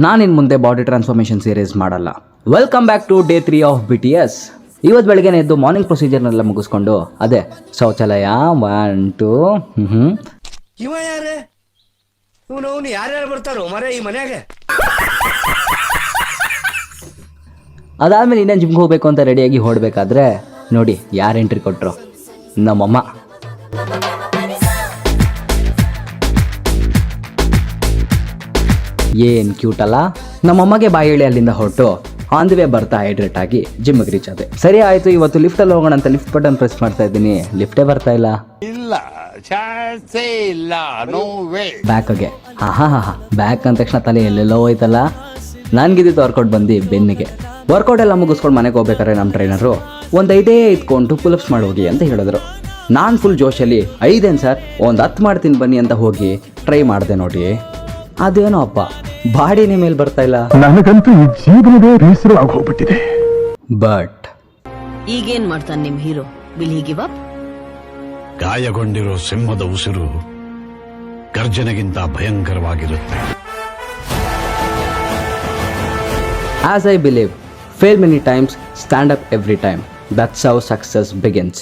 ನಾನು ಇನ್ನು ಮುಂದೆ ಬಾಡಿ ಟ್ರಾನ್ಸ್ಫಾರ್ಮೇಷನ್ ಸೀರೀಸ್ ಮಾಡಲ್ಲ. Welcome back to day 3 of BTS. ಇವತ್ತು ಬೆಳಗ್ಗೆ ಎದ್ದು ಮಾರ್ನಿಂಗ್ ಪ್ರೊಸೀಜರ್ನೆಲ್ಲ ಮುಗಿಸ್ಕೊಂಡು ಅದೇ ಶೌಚಾಲಯ 1 2 ಇವ ಯಾರೇ ಇವನು ಯಾರ್ಯಾರು ಬರ್ತಾರೋ ಮರೆ ಈ ಮನ್ಯಾಗ. ಅದಾದಮೇಲೆ ಇನ್ನೇನು ಜಿಮ್ಗೆ ಹೋಗಬೇಕು ಅಂತ ರೆಡಿಯಾಗಿ ಹೊರಡಬೇಕಾದ್ರೆ ನೋಡಿ ಯಾರು ಎಂಟ್ರಿ ಕೊಟ್ಟರು, ನಮ್ಮಮ್ಮ. ಏನು ಕ್ಯೂಟ್ ಅಲ್ಲ. ನಮ್ಮಮ್ಮಗೆ ಬಾಯಿ ಹೇಳಿ ಅಲ್ಲಿಂದ ಹೊರಟು ಆನ್ ದಿ ವೇ ಬರ್ತಾ ಹೈಡ್ರೇಟ್ ಆಗಿ ಜಿಮ್ಗೆ ರೀಚ್ ಆದೆ. ಸರಿ ಆಯಿತು, ಇವತ್ತು ಲಿಫ್ಟಲ್ಲಿ ಹೋಗೋಣ ಅಂತ ಲಿಫ್ಟ್ ಬಟನ್ ಪ್ರೆಸ್ ಮಾಡ್ತಾ ಇದ್ದೀನಿ, ಲಿಫ್ಟೇ ಬರ್ತಾ ಇಲ್ಲ. ಬ್ಯಾಕ್ಗೆ ಬ್ಯಾಕ್ ಅಂದ ತಕ್ಷಣ ತಲೆ ಎಲ್ಲೆಲ್ಲೋ ಹೋಯ್ತಲ್ಲ. ನನ್ಗಿದ್ದು ವರ್ಕೌಟ್ ಬಂದು ಬೆನ್ನಿಗೆ. ವರ್ಕೌಟ್ ಎಲ್ಲ ಮುಗಿಸ್ಕೊಂಡು ಮನೆಗೆ ಹೋಗ್ಬೇಕಾದ್ರೆ ನಮ್ಮ ಟ್ರೈನರು ಒಂದು 5 ಇದ್ಕೊಂಡು ಪುಲಪ್ಸ್ ಮಾಡೋಗಿ ಅಂತ ಹೇಳಿದ್ರು. ನಾನು ಫುಲ್ ಜೋಶಲ್ಲಿ 5 ಸರ್, ಒಂದು 10 ಮಾಡ್ತೀನಿ ಬನ್ನಿ ಅಂತ ಹೋಗಿ ಟ್ರೈ ಮಾಡಿದೆ. ನೋಡಿ ಅದೇನೋ ಅಪ್ಪ ಬಾಡಿನೇ ಮೇಲೆ ಬರ್ತಾ ಇಲ್ಲ. ನನಗಂತೂ ಈ ಜೀವನವೇ ಬೇಸರ ಆಗೋಗ್ಬಿಟ್ಟಿದೆ. ಬಟ್ ಈಗೇನ್ ಮಾಡ್ತಾನೆ ನಿಮ್ ಹೀರೋ? Will he give up? ಗಾಯಗೊಂಡಿರೋ ಸಿಂಹದ ಉಸಿರು ಗರ್ಜನೆಗಿಂತ ಭಯಂಕರವಾಗಿರುತ್ತೆ. As I believe, fail many times, stand up every time. That's how success begins.